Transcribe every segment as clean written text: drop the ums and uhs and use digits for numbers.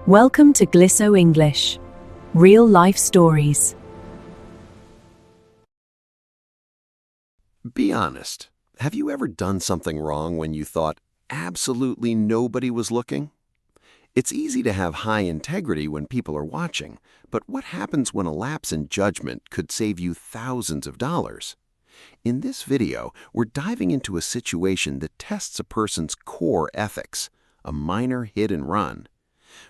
Welcome to Glisso English. Real life stories. Be honest. Have you ever done something wrong when you thought absolutely nobody was looking? It's easy to have high integrity when people are watching, but what happens when a lapse in judgment could save you thousands of dollars? In this video, we're diving into a situation that tests a person's core ethics, a minor hit and run.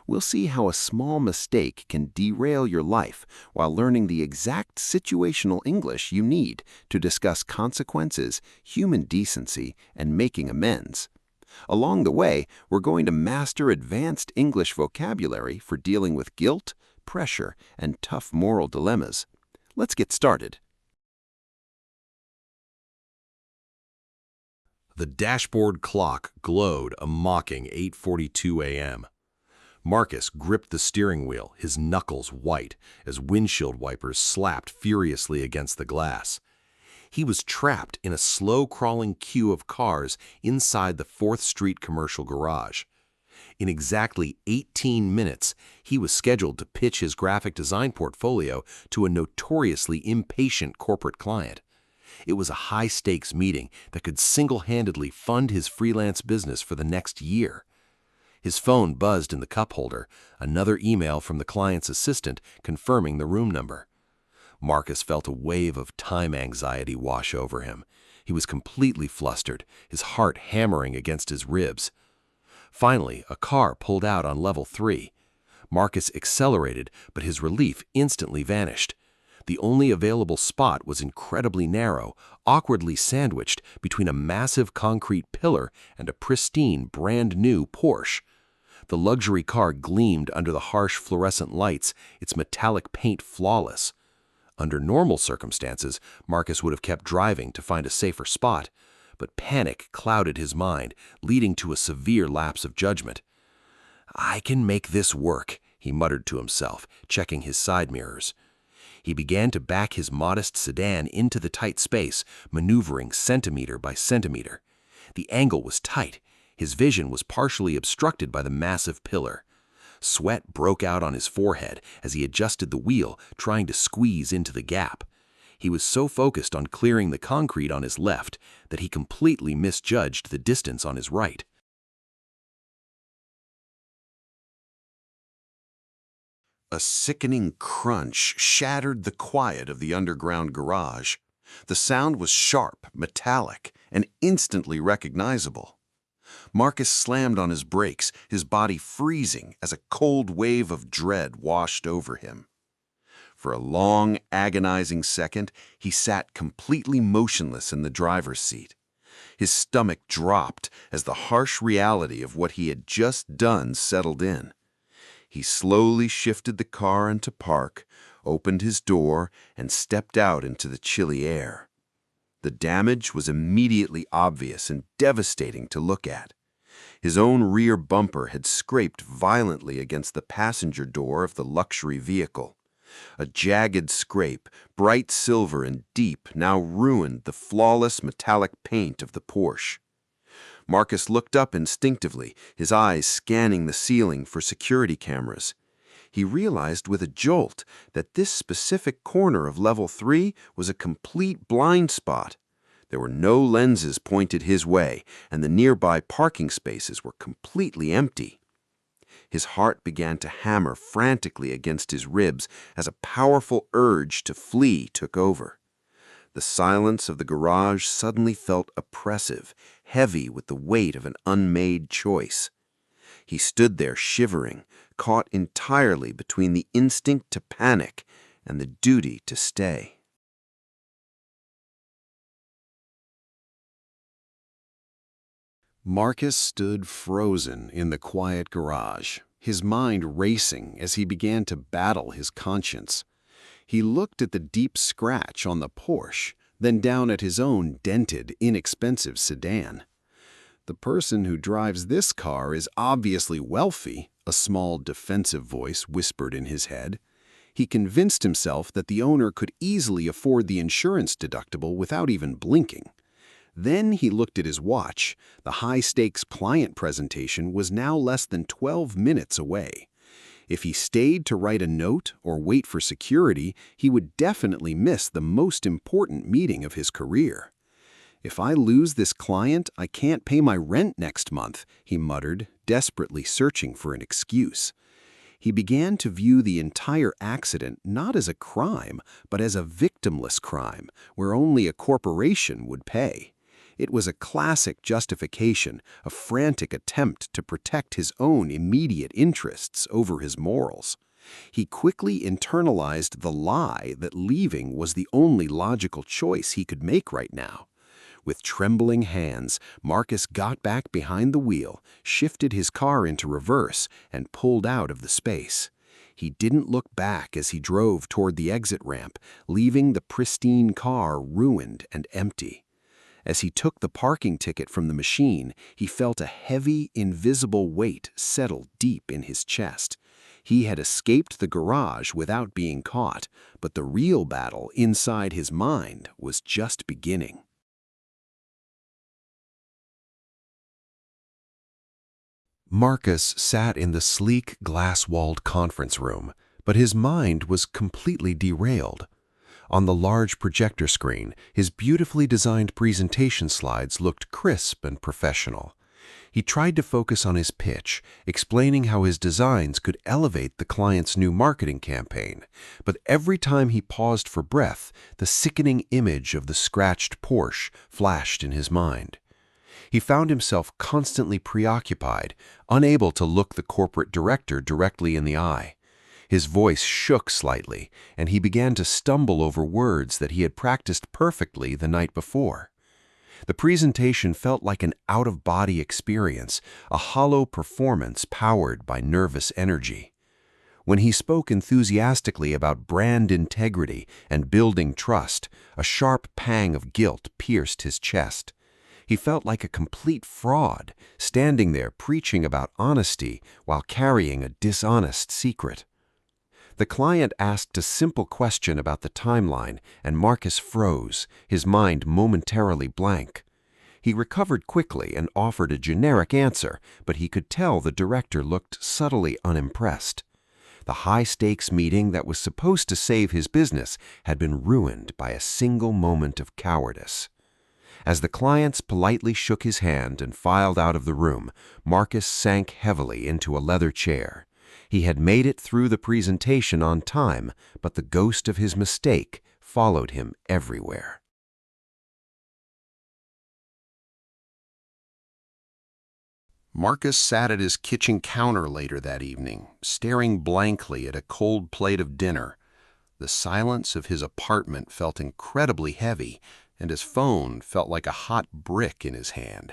We'll see how a small mistake can derail your life while learning the exact situational English you need to discuss consequences, human decency, and making amends. Along the way, we're going to master advanced English vocabulary for dealing with guilt, pressure, and tough moral dilemmas. Let's get started. The dashboard clock glowed a mocking 8:42 a.m. Marcus gripped the steering wheel, his knuckles white, as windshield wipers slapped furiously against the glass. He was trapped in a slow-crawling queue of cars inside the 4th Street commercial garage. In exactly 18 minutes, he was scheduled to pitch his graphic design portfolio to a notoriously impatient corporate client. It was a high-stakes meeting that could single-handedly fund his freelance business for the next year. His phone buzzed in the cup holder, another email from the client's assistant confirming the room number. Marcus felt a wave of time anxiety wash over him. He was completely flustered, his heart hammering against his ribs. Finally, a car pulled out on level 3. Marcus accelerated, but his relief instantly vanished. The only available spot was incredibly narrow, awkwardly sandwiched between a massive concrete pillar and a pristine, brand-new Porsche. The luxury car gleamed under the harsh fluorescent lights, its metallic paint flawless. Under normal circumstances, Marcus would have kept driving to find a safer spot, but panic clouded his mind, leading to a severe lapse of judgment. "I can make this work," he muttered to himself, checking his side mirrors. He began to back his modest sedan into the tight space, maneuvering centimeter by centimeter. The angle was tight. His vision was partially obstructed by the massive pillar. Sweat broke out on his forehead as he adjusted the wheel, trying to squeeze into the gap. He was so focused on clearing the concrete on his left that he completely misjudged the distance on his right. A sickening crunch shattered the quiet of the underground garage. The sound was sharp, metallic, and instantly recognizable. Marcus slammed on his brakes, his body freezing as a cold wave of dread washed over him. For a long, agonizing second, he sat completely motionless in the driver's seat. His stomach dropped as the harsh reality of what he had just done settled in. He slowly shifted the car into park, opened his door, and stepped out into the chilly air. The damage was immediately obvious and devastating to look at. His own rear bumper had scraped violently against the passenger door of the luxury vehicle. A jagged scrape, bright silver and deep, now ruined the flawless metallic paint of the Porsche. Marcus looked up instinctively, his eyes scanning the ceiling for security cameras. He realized with a jolt that this specific corner of level 3 was a complete blind spot. There were no lenses pointed his way, and the nearby parking spaces were completely empty. His heart began to hammer frantically against his ribs as a powerful urge to flee took over. The silence of the garage suddenly felt oppressive, heavy with the weight of an unmade choice. He stood there shivering, caught entirely between the instinct to panic and the duty to stay. Marcus stood frozen in the quiet garage, his mind racing as he began to battle his conscience. He looked at the deep scratch on the Porsche, then down at his own dented, inexpensive sedan. "The person who drives this car is obviously wealthy," a small defensive voice whispered in his head. He convinced himself that the owner could easily afford the insurance deductible without even blinking. Then he looked at his watch. The high-stakes client presentation was now less than 12 minutes away. If he stayed to write a note or wait for security, he would definitely miss the most important meeting of his career. "If I lose this client, I can't pay my rent next month," he muttered, desperately searching for an excuse. He began to view the entire accident not as a crime, but as a victimless crime, where only a corporation would pay. It was a classic justification, a frantic attempt to protect his own immediate interests over his morals. He quickly internalized the lie that leaving was the only logical choice he could make right now. With trembling hands, Marcus got back behind the wheel, shifted his car into reverse, and pulled out of the space. He didn't look back as he drove toward the exit ramp, leaving the pristine car ruined and empty. As he took the parking ticket from the machine, he felt a heavy, invisible weight settle deep in his chest. He had escaped the garage without being caught, but the real battle inside his mind was just beginning. Marcus sat in the sleek, glass-walled conference room, but his mind was completely derailed. On the large projector screen, his beautifully designed presentation slides looked crisp and professional. He tried to focus on his pitch, explaining how his designs could elevate the client's new marketing campaign, but every time he paused for breath, the sickening image of the scratched Porsche flashed in his mind. He found himself constantly preoccupied, unable to look the corporate director directly in the eye. His voice shook slightly, and he began to stumble over words that he had practiced perfectly the night before. The presentation felt like an out-of-body experience, a hollow performance powered by nervous energy. When he spoke enthusiastically about brand integrity and building trust, a sharp pang of guilt pierced his chest. He felt like a complete fraud, standing there preaching about honesty while carrying a dishonest secret. The client asked a simple question about the timeline, and Marcus froze, his mind momentarily blank. He recovered quickly and offered a generic answer, but he could tell the director looked subtly unimpressed. The high-stakes meeting that was supposed to save his business had been ruined by a single moment of cowardice. As the clients politely shook his hand and filed out of the room, Marcus sank heavily into a leather chair. He had made it through the presentation on time, but the ghost of his mistake followed him everywhere. Marcus sat at his kitchen counter later that evening, staring blankly at a cold plate of dinner. The silence of his apartment felt incredibly heavy, and his phone felt like a hot brick in his hand.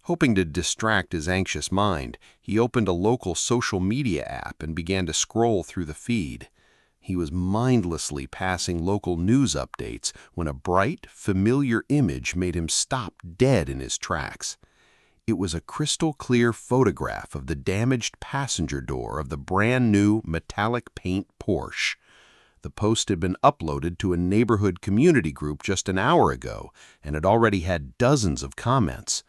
Hoping to distract his anxious mind, he opened a local social media app and began to scroll through the feed. He was mindlessly passing local news updates when a bright, familiar image made him stop dead in his tracks. It was a crystal-clear photograph of the damaged passenger door of the brand-new metallic paint Porsche. The post had been uploaded to a neighborhood community group just an hour ago and had already had dozens of comments.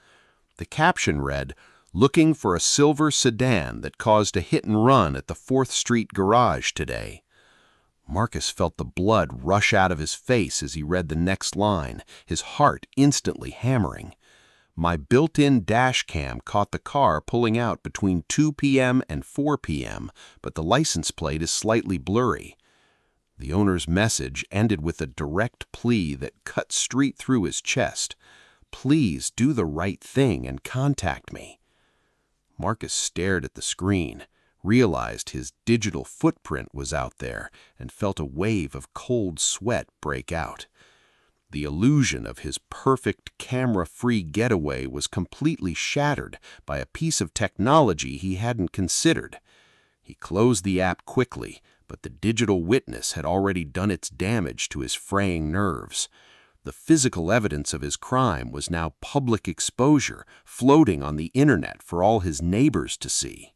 The caption read, "Looking for a silver sedan that caused a hit and run at the 4th Street garage today." Marcus felt the blood rush out of his face as he read the next line, his heart instantly hammering. "My built-in dash cam caught the car pulling out between 2 p.m. and 4 p.m., but the license plate is slightly blurry." The owner's message ended with a direct plea that cut straight through his chest. "Please do the right thing and contact me." Marcus stared at the screen, realized his digital footprint was out there, and felt a wave of cold sweat break out. The illusion of his perfect camera-free getaway was completely shattered by a piece of technology he hadn't considered. He closed the app quickly, but the digital witness had already done its damage to his fraying nerves. The physical evidence of his crime was now public exposure, floating on the internet for all his neighbors to see.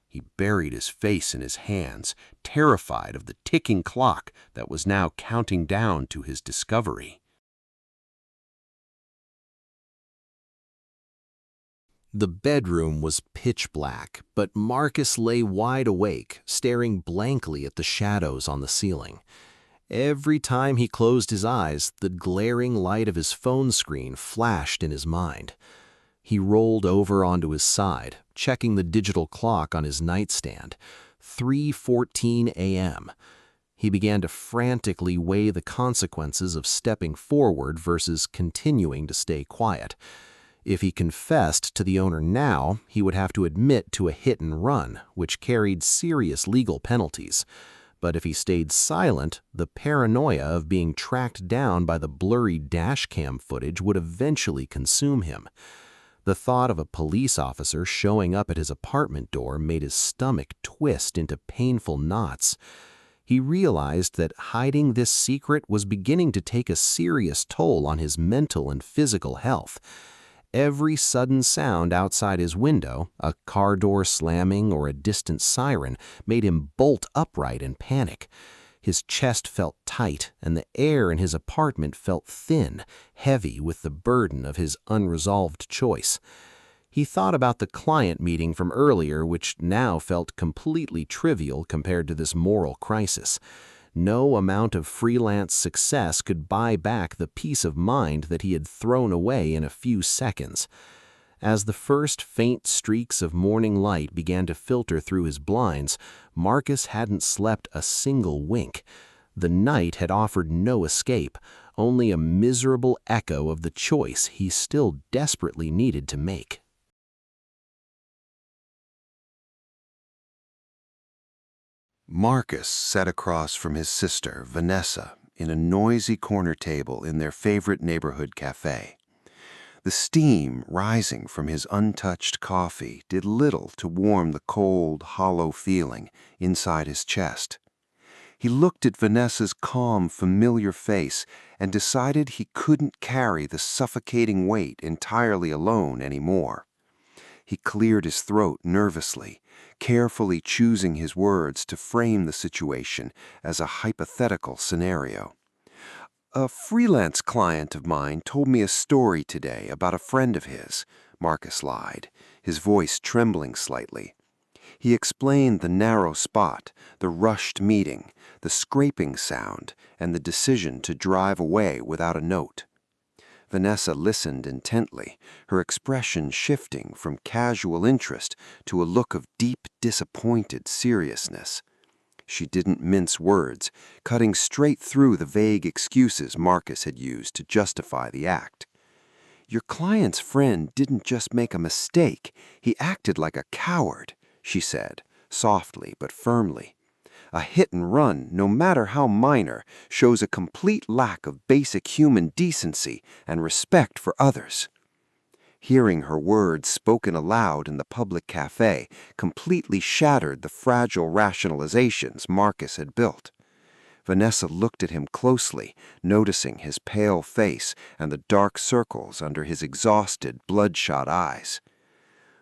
He buried his face in his hands, terrified of the ticking clock that was now counting down to his discovery. The bedroom was pitch black, but Marcus lay wide awake, staring blankly at the shadows on the ceiling. Every time he closed his eyes, the glaring light of his phone screen flashed in his mind. He rolled over onto his side, checking the digital clock on his nightstand. 3:14 a.m. He began to frantically weigh the consequences of stepping forward versus continuing to stay quiet. If he confessed to the owner now, he would have to admit to a hit and run, which carried serious legal penalties. But if he stayed silent, the paranoia of being tracked down by the blurry dashcam footage would eventually consume him. The thought of a police officer showing up at his apartment door made his stomach twist into painful knots. He realized that hiding this secret was beginning to take a serious toll on his mental and physical health. Every sudden sound outside his window, a car door slamming or a distant siren, made him bolt upright in panic. His chest felt tight, and the air in his apartment felt thin, heavy with the burden of his unresolved choice. He thought about the client meeting from earlier, which now felt completely trivial compared to this moral crisis. No amount of freelance success could buy back the peace of mind that he had thrown away in a few seconds. As the first faint streaks of morning light began to filter through his blinds, Marcus hadn't slept a single wink. The night had offered no escape, only a miserable echo of the choice he still desperately needed to make. Marcus sat across from his sister, Vanessa, in a noisy corner table in their favorite neighborhood cafe. The steam rising from his untouched coffee did little to warm the cold, hollow feeling inside his chest. He looked at Vanessa's calm, familiar face and decided he couldn't carry the suffocating weight entirely alone anymore. He cleared his throat nervously, carefully choosing his words to frame the situation as a hypothetical scenario. "A freelance client of mine told me a story today about a friend of his," Marcus lied, his voice trembling slightly. He explained the narrow spot, the rushed meeting, the scraping sound, and the decision to drive away without a note. Vanessa listened intently, her expression shifting from casual interest to a look of deep, disappointed seriousness. She didn't mince words, cutting straight through the vague excuses Marcus had used to justify the act. "Your client's friend didn't just make a mistake, he acted like a coward," she said, softly but firmly. "A hit and run, no matter how minor, shows a complete lack of basic human decency and respect for others." Hearing her words spoken aloud in the public cafe completely shattered the fragile rationalizations Marcus had built. Vanessa looked at him closely, noticing his pale face and the dark circles under his exhausted, bloodshot eyes.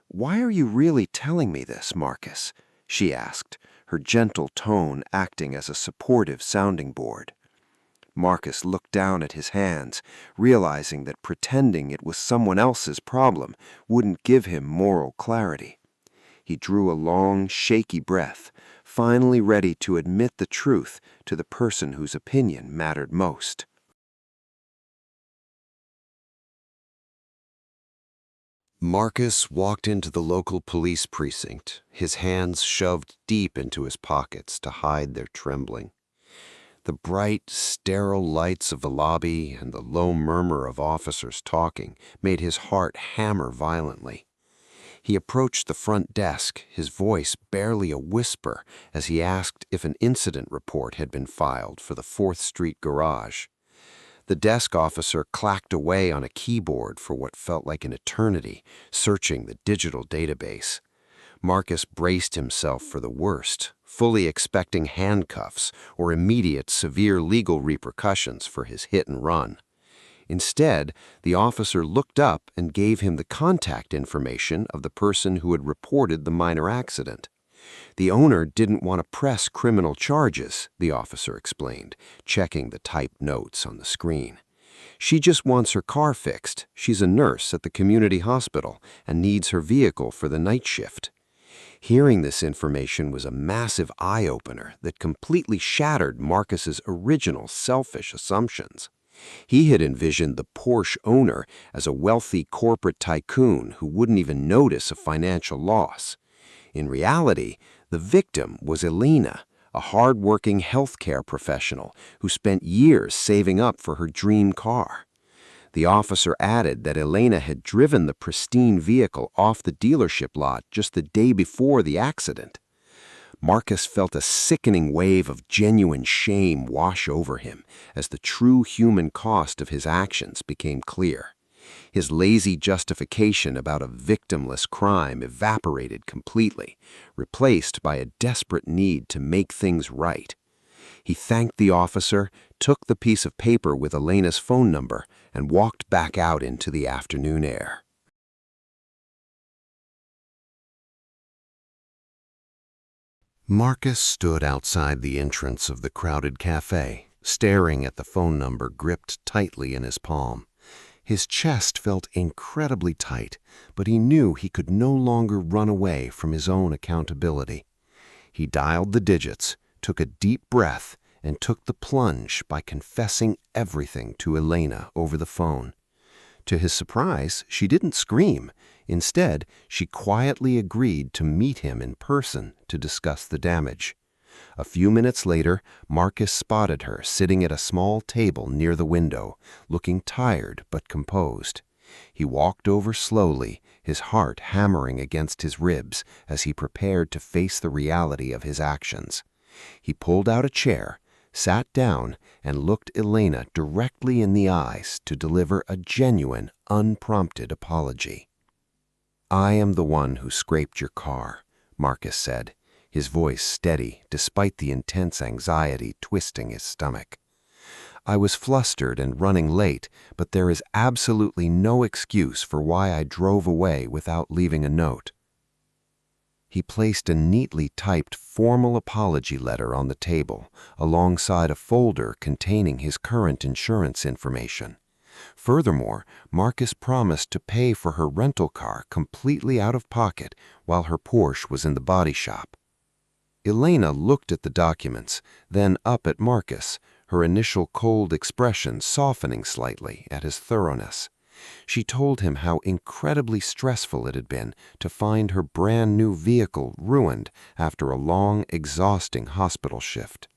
"Why are you really telling me this, Marcus?" she asked, her gentle tone acting as a supportive sounding board. Marcus looked down at his hands, realizing that pretending it was someone else's problem wouldn't give him moral clarity. He drew a long, shaky breath, finally ready to admit the truth to the person whose opinion mattered most. Marcus walked into the local police precinct, his hands shoved deep into his pockets to hide their trembling. The bright, sterile lights of the lobby and the low murmur of officers talking made his heart hammer violently. He approached the front desk, his voice barely a whisper, as he asked if an incident report had been filed for the 4th Street garage. The desk officer clacked away on a keyboard for what felt like an eternity, searching the digital database. Marcus braced himself for the worst, fully expecting handcuffs or immediate severe legal repercussions for his hit and run. Instead, the officer looked up and gave him the contact information of the person who had reported the minor accident. The owner didn't want to press criminal charges, the officer explained, checking the typed notes on the screen. She just wants her car fixed. She's a nurse at the community hospital and needs her vehicle for the night shift. Hearing this information was a massive eye-opener that completely shattered Marcus's original selfish assumptions. He had envisioned the Porsche owner as a wealthy corporate tycoon who wouldn't even notice a financial loss. In reality, the victim was Elena, a hard-working healthcare professional who spent years saving up for her dream car. The officer added that Elena had driven the pristine vehicle off the dealership lot just the day before the accident. Marcus felt a sickening wave of genuine shame wash over him as the true human cost of his actions became clear. His lazy justification about a victimless crime evaporated completely, replaced by a desperate need to make things right. He thanked the officer, took the piece of paper with Elena's phone number, and walked back out into the afternoon air. Marcus stood outside the entrance of the crowded cafe, staring at the phone number gripped tightly in his palm. His chest felt incredibly tight, but he knew he could no longer run away from his own accountability. He dialed the digits, took a deep breath, and took the plunge by confessing everything to Elena over the phone. To his surprise, she didn't scream. Instead, she quietly agreed to meet him in person to discuss the damage. A few minutes later, Marcus spotted her sitting at a small table near the window, looking tired but composed. He walked over slowly, his heart hammering against his ribs as he prepared to face the reality of his actions. He pulled out a chair, sat down, and looked Elena directly in the eyes to deliver a genuine, unprompted apology. "I am the one who scraped your car," Marcus said, his voice steady despite the intense anxiety twisting his stomach. "I was flustered and running late, but there is absolutely no excuse for why I drove away without leaving a note." He placed a neatly typed formal apology letter on the table, alongside a folder containing his current insurance information. Furthermore, Marcus promised to pay for her rental car completely out of pocket while her Porsche was in the body shop. Elena looked at the documents, then up at Marcus, her initial cold expression softening slightly at his thoroughness. She told him how incredibly stressful it had been to find her brand-new vehicle ruined after a long, exhausting hospital shift.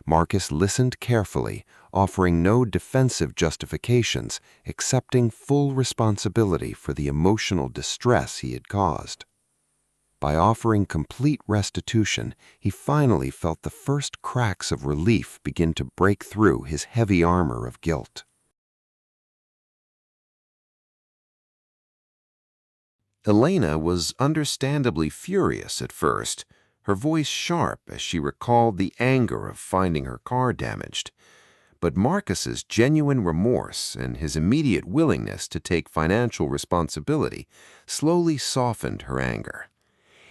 Marcus listened carefully, offering no defensive justifications, accepting full responsibility for the emotional distress he had caused. By offering complete restitution, he finally felt the first cracks of relief begin to break through his heavy armor of guilt. Elena was understandably furious at first, her voice sharp as she recalled the anger of finding her car damaged. But Marcus's genuine remorse and his immediate willingness to take financial responsibility slowly softened her anger.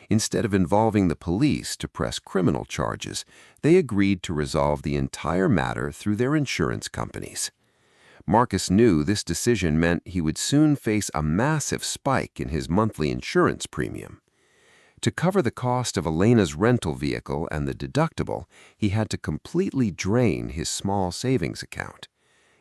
Instead of involving the police to press criminal charges, they agreed to resolve the entire matter through their insurance companies. Marcus knew this decision meant he would soon face a massive spike in his monthly insurance premium. To cover the cost of Elena's rental vehicle and the deductible, he had to completely drain his small savings account.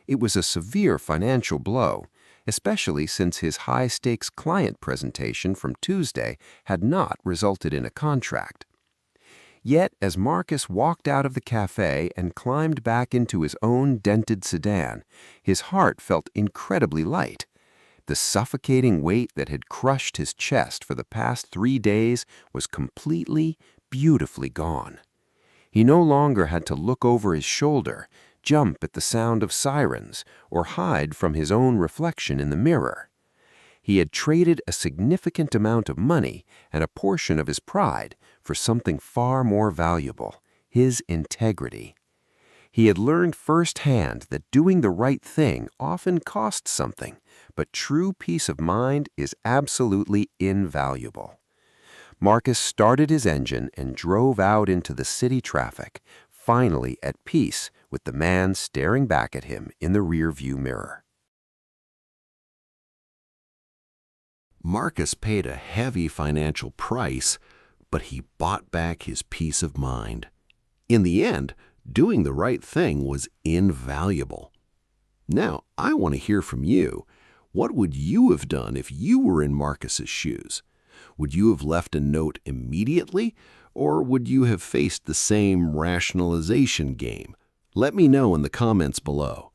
It was a severe financial blow, especially since his high-stakes client presentation from Tuesday had not resulted in a contract. Yet, as Marcus walked out of the cafe and climbed back into his own dented sedan, his heart felt incredibly light. The suffocating weight that had crushed his chest for the past 3 days was completely, beautifully gone. He no longer had to look over his shoulder, jump at the sound of sirens, or hide from his own reflection in the mirror. He had traded a significant amount of money and a portion of his pride for something far more valuable, his integrity. He had learned firsthand that doing the right thing often costs something, but true peace of mind is absolutely invaluable. Marcus started his engine and drove out into the city traffic, finally at peace with the man staring back at him in the rear-view mirror. Marcus paid a heavy financial price, but he bought back his peace of mind. In the end, doing the right thing was invaluable. Now, I want to hear from you. What would you have done if you were in Marcus's shoes? Would you have left a note immediately, or would you have faced the same rationalization game? Let me know in the comments below.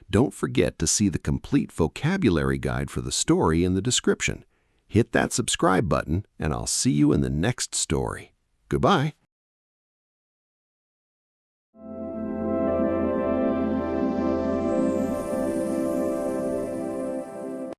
Don't forget to see the complete vocabulary guide for the story in the description. Hit that subscribe button, and I'll see you in the next story. Goodbye.